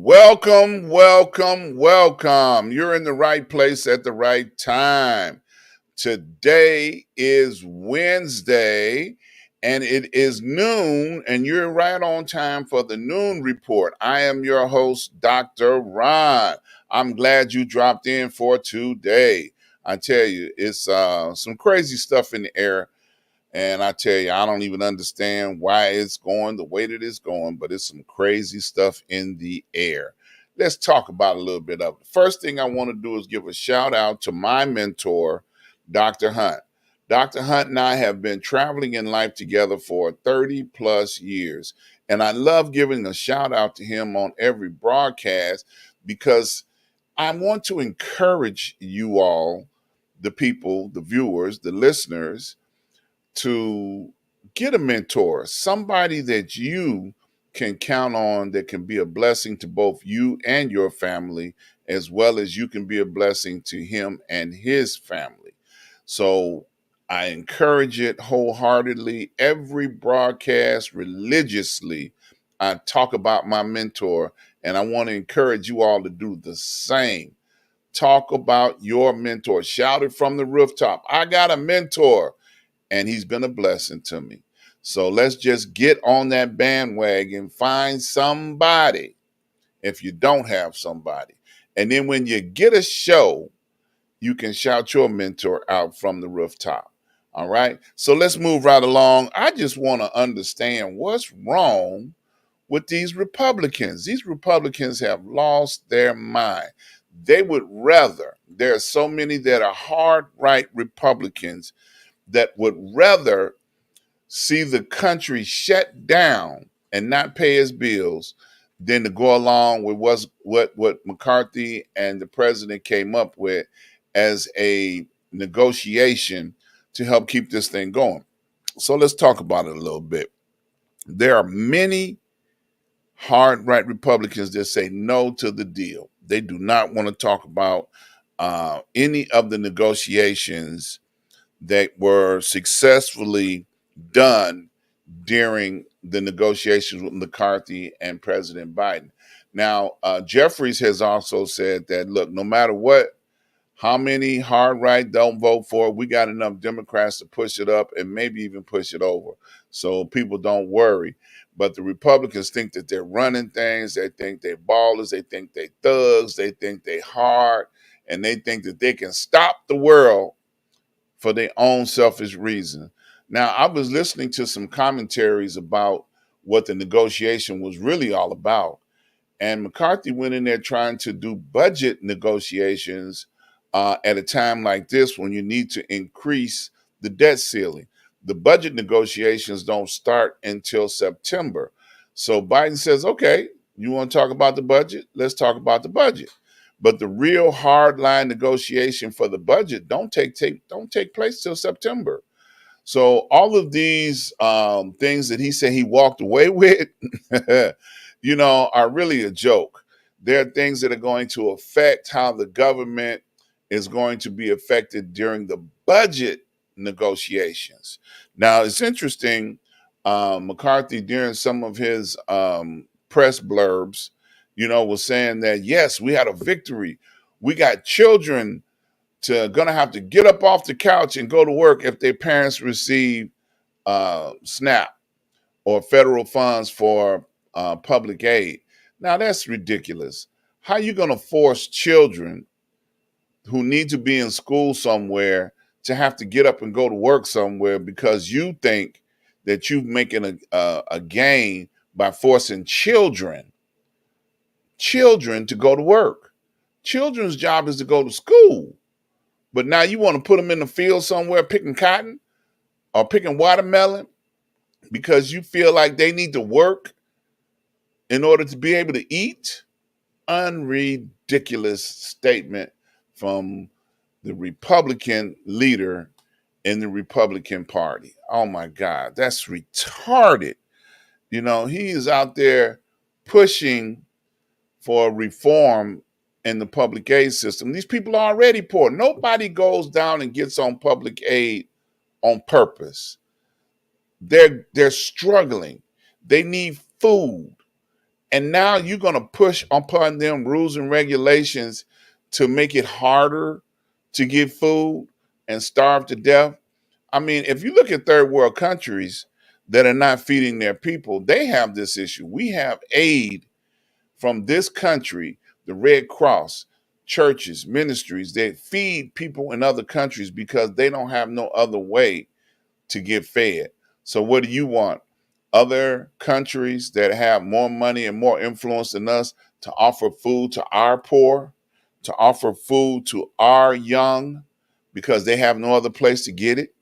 Welcome, welcome, welcome. You're in the right place at the right time. Today is Wednesday and it is noon, and you're right on time for the noon report. I am your host, Dr. Ron. I'm glad you dropped in for today. I tell you, it's some crazy stuff in the air. And I tell you, I don't even understand why it's going the way that it's going, but it's some crazy stuff in the air. Let's talk about a little bit of it. First thing I want to do is give a shout out to my mentor, Dr. Hunt. Dr. Hunt and I have been traveling in life together for 30 plus years. And I love giving a shout out to him on every broadcast because I want to encourage you all, the people, the viewers, the listeners, to get a mentor, somebody that you can count on that can be a blessing to both you and your family, as well as you can be a blessing to him and his family. So I encourage it wholeheartedly. Every broadcast religiously, I talk about my mentor, and I want to encourage you all to do the same. Talk about your mentor. Shout it from the rooftop. I got a mentor and he's been a blessing to me. So let's just get on that bandwagon, find somebody if you don't have somebody. And then when you get a show, you can shout your mentor out from the rooftop. All right. So let's move right along. I just want to understand what's wrong with these Republicans. These Republicans have lost their mind. They would rather, there are so many that are hard right Republicans that would rather see the country shut down and not pay its bills than to go along with what McCarthy and the president came up with as a negotiation to help keep this thing going. So let's talk about it a little bit. There are many hard right Republicans that say no to the deal. They do not want to talk about any of the negotiations that were successfully done during the negotiations with McCarthy and President Biden. Now, Jeffries has also said that, look, no matter what, how many hard right don't vote for it, we got enough Democrats to push it up and maybe even push it over. So people don't worry. But the Republicans think that they're running things. They think they're ballers. They think they're thugs. They think they're hard. And they think that they can stop the world for their own selfish reason. Now, I was listening to some commentaries about what the negotiation was really all about. And McCarthy went in there trying to do budget negotiations at a time like this when you need to increase the debt ceiling. The budget negotiations don't start until September. So Biden says, okay, you want to talk about the budget? Let's talk about the budget. But the real hardline negotiation for the budget don't take place till September. So all of these things that he said he walked away with, are really a joke. There are things that are going to affect how the government is going to be affected during the budget negotiations. Now, it's interesting. McCarthy, during some of his press blurbs, was saying that, yes, we had a victory. We got children gonna have to get up off the couch and go to work if their parents receive SNAP or federal funds for public aid. Now that's ridiculous. How are you gonna force children who need to be in school somewhere to have to get up and go to work somewhere because you think that you're making a gain by forcing children to go to work? Children's job is to go to school. But now you want to put them in the field somewhere picking cotton or picking watermelon because you feel like they need to work in order to be able to eat? Unridiculous statement from the Republican leader in the Republican Party. Oh my God, that's retarded. He is out there pushing for reform in the public aid system. These people are already poor. Nobody goes down and gets on public aid on purpose. They're struggling. They need food. And now you're going to push upon them rules and regulations to make it harder to get food and starve to death. I mean, if you look at third world countries that are not feeding their people, they have this issue. We have aid from this country, the Red Cross, churches, ministries that feed people in other countries because they don't have no other way to get fed. So what do you want? Other countries that have more money and more influence than us to offer food to our poor, to offer food to our young because they have no other place to get it?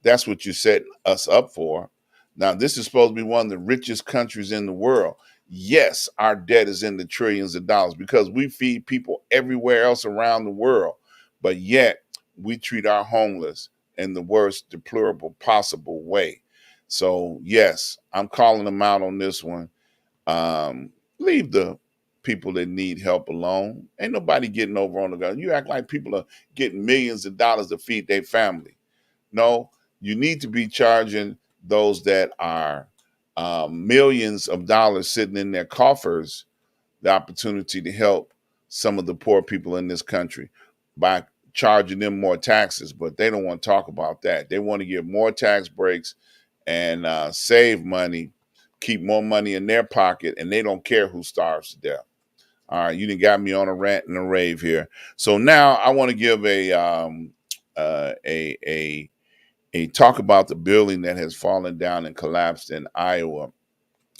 That's what you set us up for. Now, this is supposed to be one of the richest countries in the world. Yes, our debt is in the trillions of dollars because we feed people everywhere else around the world, but yet we treat our homeless in the worst deplorable possible way. So, yes, I'm calling them out on this one. Um, Leave the people that need help alone. Ain't nobody getting over on the gun. You act like people are getting millions of dollars to feed their family. No, you need to be charging those that are millions of dollars sitting in their coffers the opportunity to help some of the poor people in this country by charging them more taxes. But they don't want to talk about that. They want to give more tax breaks and save money, keep more money in their pocket, and they don't care who starves to death. All right, you done got me on a rant and a rave here. So now I want to give a talk about the building that has fallen down and collapsed in Iowa.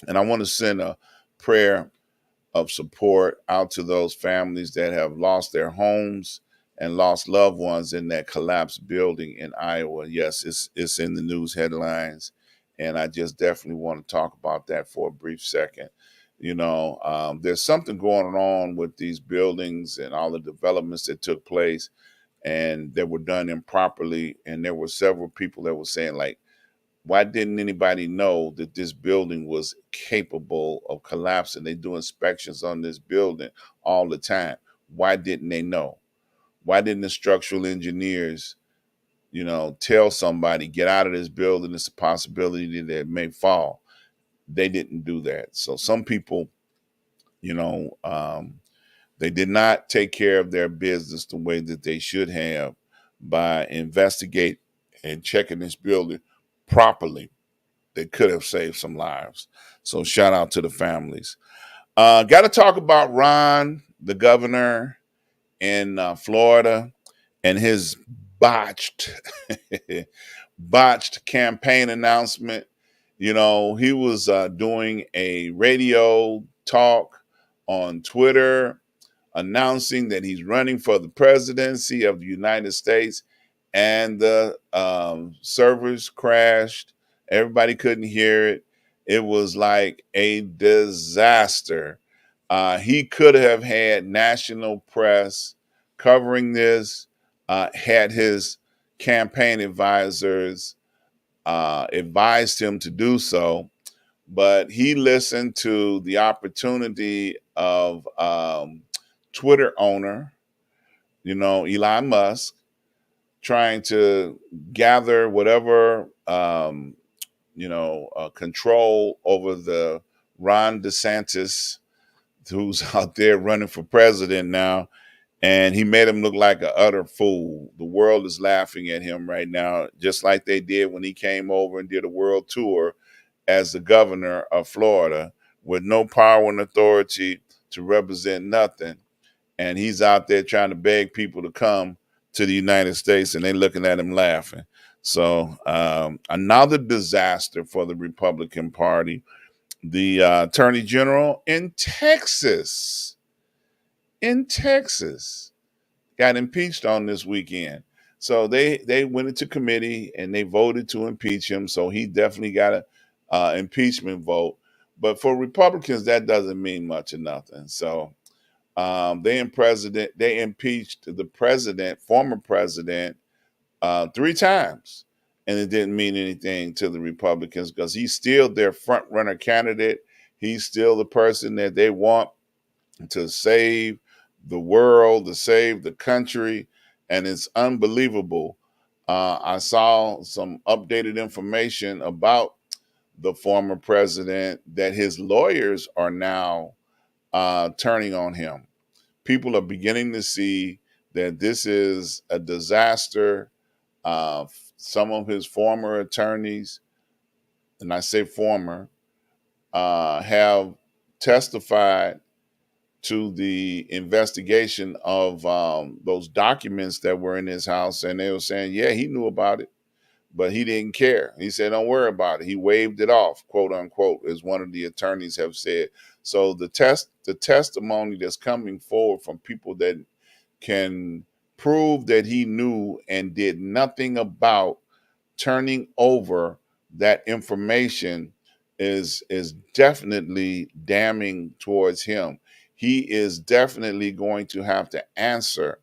And I want to send a prayer of support out to those families that have lost their homes and lost loved ones in that collapsed building in Iowa. Yes, it's in the news headlines. And I just definitely want to talk about that for a brief second. There's something going on with these buildings and all the developments that took place and that were done improperly. And there were several people that were saying, like, why didn't anybody know that this building was capable of collapsing? They do inspections on this building all the time. Why didn't they know? Why didn't the structural engineers, tell somebody, get out of this building, it's a possibility that it may fall? They didn't do that. So some people, you know, um, they did not take care of their business the way that they should have by investigating and checking this building properly. They could have saved some lives. So shout out to the families. Got to talk about Ron, the governor in Florida, and his botched botched campaign announcement. He was doing a radio talk on Twitter announcing that he's running for the presidency of the United States, and the servers crashed. Everybody couldn't hear it. It was like a disaster. He could have had national press covering this, had his campaign advisors advised him to do so, but he listened to the opportunity of Twitter owner, Elon Musk, trying to gather whatever, control over the Ron DeSantis, who's out there running for president now. And he made him look like an utter fool. The world is laughing at him right now, just like they did when he came over and did a world tour as the governor of Florida with no power and authority to represent nothing. And he's out there trying to beg people to come to the United States, and they're looking at him laughing. So another disaster for the Republican Party. The Attorney General in Texas, got impeached on this weekend. So they went into committee and they voted to impeach him. So he definitely got a impeachment vote. But for Republicans, that doesn't mean much of nothing. So they impeached the president, former president, 3 times, and it didn't mean anything to the Republicans because he's still their front runner candidate. He's still the person that they want to save the world, to save the country, and it's unbelievable. I saw some updated information about the former president that his lawyers are now turning on him. People are beginning to see that this is a disaster. Some of his former attorneys, and I say former, have testified to the investigation of those documents that were in his house, and they were saying, yeah, he knew about it, but he didn't care. He said, don't worry about it. He waved it off, quote unquote, as one of the attorneys have said. So the testimony that's coming forward from people that can prove that he knew and did nothing about turning over that information is definitely damning towards him. He is definitely going to have to answer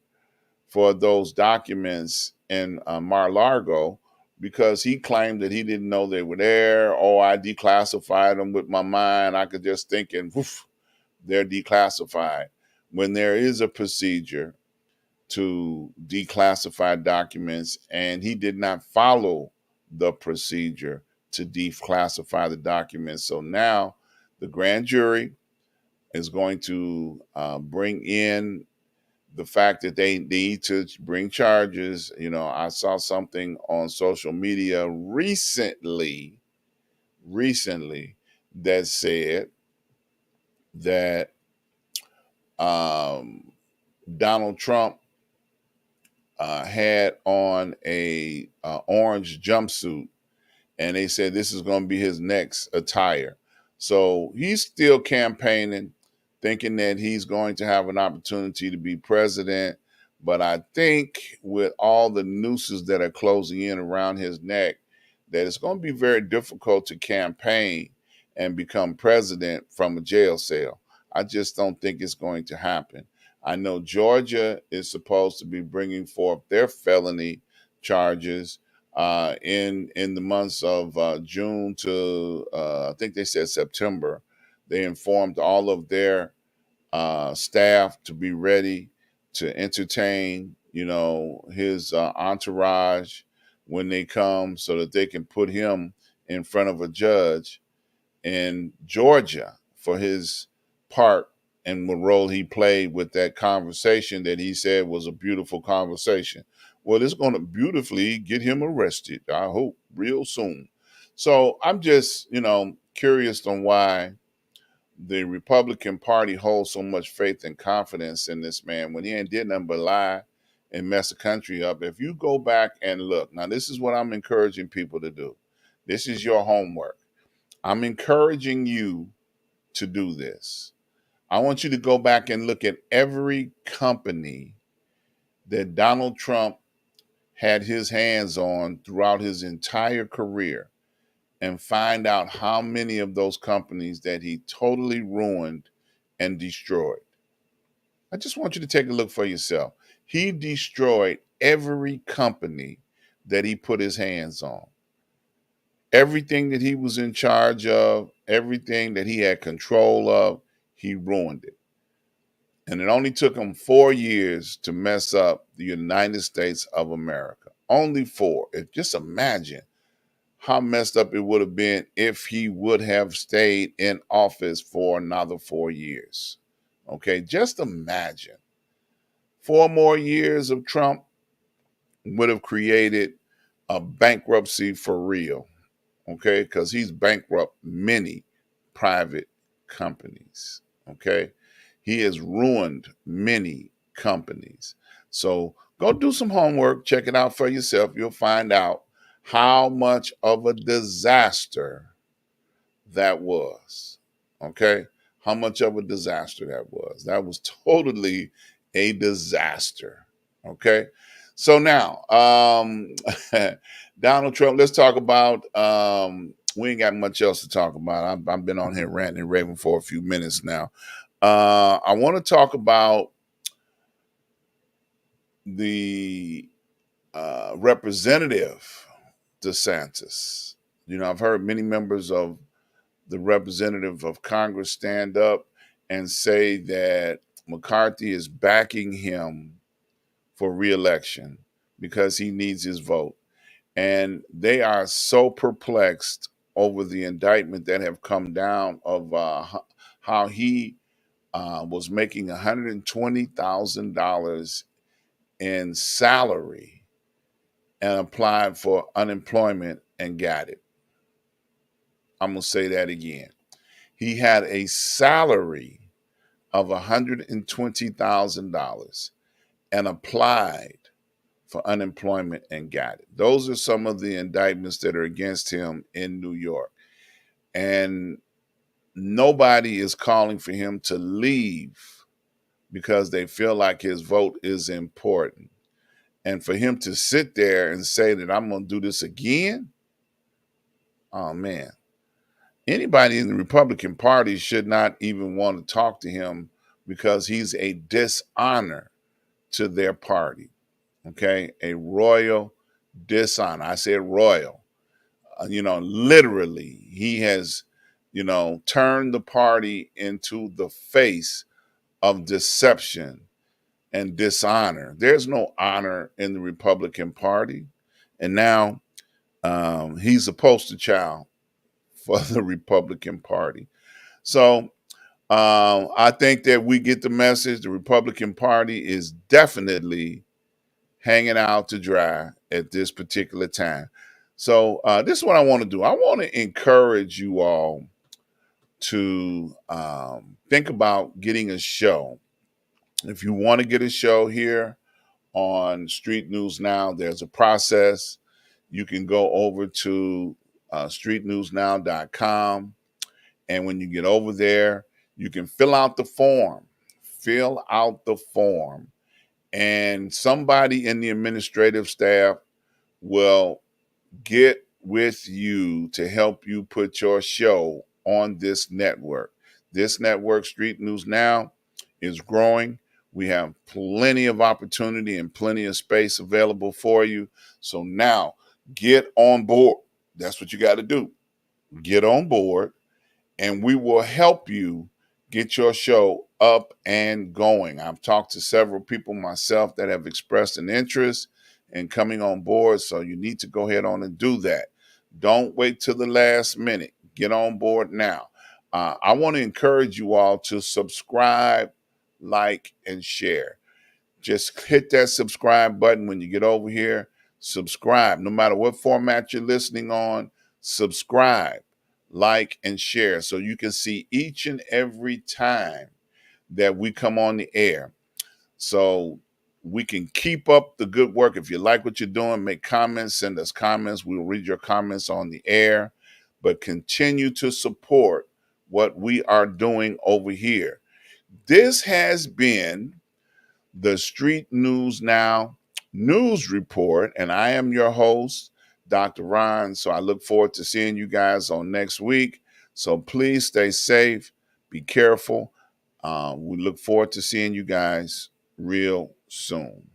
for those documents in Mar-Largo, because he claimed that he didn't know they were there. Oh, I declassified them with my mind. I could just think and woof, they're declassified. When there is a procedure to declassify documents, and he did not follow the procedure to declassify the documents. So now the grand jury is going to bring in the fact that they need to bring charges. You know, I saw something on social media recently that said that Donald Trump had on a orange jumpsuit, and they said this is going to be his next attire. So he's still campaigning, thinking that he's going to have an opportunity to be president. But I think with all the nooses that are closing in around his neck, that it's going to be very difficult to campaign and become president from a jail cell. I just don't think it's going to happen. I know Georgia is supposed to be bringing forth their felony charges in the months of June to I think they said September. They informed all of their staff to be ready to entertain, you know, his entourage when they come, so that they can put him in front of a judge in Georgia for his part and the role he played with that conversation that he said was a beautiful conversation. Well, it's going to beautifully get him arrested, I hope, real soon. So I'm just, you know, curious on why the Republican Party holds so much faith and confidence in this man when he ain't did nothing but lie and mess the country up. If you go back and look, now this is what I'm encouraging people to do. This is your homework. I'm encouraging you to do this. I want you to go back and look at every company that Donald Trump had his hands on throughout his entire career, and find out how many of those companies that he totally ruined and destroyed. I just want you to take a look for yourself. He destroyed every company that he put his hands on. Everything that he was in charge of, everything that he had control of, he ruined it. And it only took him 4 years to mess up the United States of America. Only 4. Just imagine how messed up it would have been if he would have stayed in office for another 4 years. Okay, just imagine. 4 more years of Trump would have created a bankruptcy for real. Okay, because he's bankrupt many private companies. Okay, he has ruined many companies. So go do some homework, check it out for yourself. You'll find out how much of a disaster that was. Okay, how much of a disaster that was. That was totally a disaster. Okay, so now Donald Trump, let's talk about we ain't got much else to talk about. I've been on here ranting and raving for a few minutes now. I want to talk about the Representative DeSantis. You know, I've heard many members of the representative of Congress stand up and say that McCarthy is backing him for reelection because he needs his vote. And they are so perplexed over the indictment that have come down of how he was making $120,000 in salary and applied for unemployment and got it. I'm going to say that again. He had a salary of $120,000 and applied for unemployment and got it. Those are some of the indictments that are against him in New York. And nobody is calling for him to leave because they feel like his vote is important. And for him to sit there and say that I'm going to do this again, oh man. Anybody in the Republican Party should not even want to talk to him because he's a dishonor to their party. Okay, a royal dishonor. I said royal. Literally, he has, turned the party into the face of deception and dishonor. There's no honor in the Republican Party. And now he's a poster child for the Republican Party. So I think that we get the message. The Republican Party is definitely hanging out to dry at this particular time. So this is what I want to do. I want to encourage you all to think about getting a show. If you want to get a show here on Street News Now, there's a process. You can go over to streetnewsnow.com. And when you get over there, you can fill out the form. Fill out the form. And somebody in the administrative staff will get with you to help you put your show on this network. This network, Street News Now, is growing. We have plenty of opportunity and plenty of space available for you. So now get on board. That's what you got to do. Get on board, and we will help you get your show up and going. I've talked to several people myself that have expressed an interest in coming on board, so you need to go ahead on and do that. Don't wait till the last minute. Get on board now. I want to encourage you all to subscribe, like, and share. Just hit that subscribe button when you get over here. Subscribe. No matter what format you're listening on, subscribe, like, and share so you can see each and every time that we come on the air. So we can keep up the good work. If you like what you're doing, make comments, send us comments. We'll read your comments on the air, but continue to support what we are doing over here. This has been the Street News Now News Report, and I am your host, Dr. Ron. So I look forward to seeing you guys on next week. So please stay safe, be careful. We look forward to seeing you guys real soon.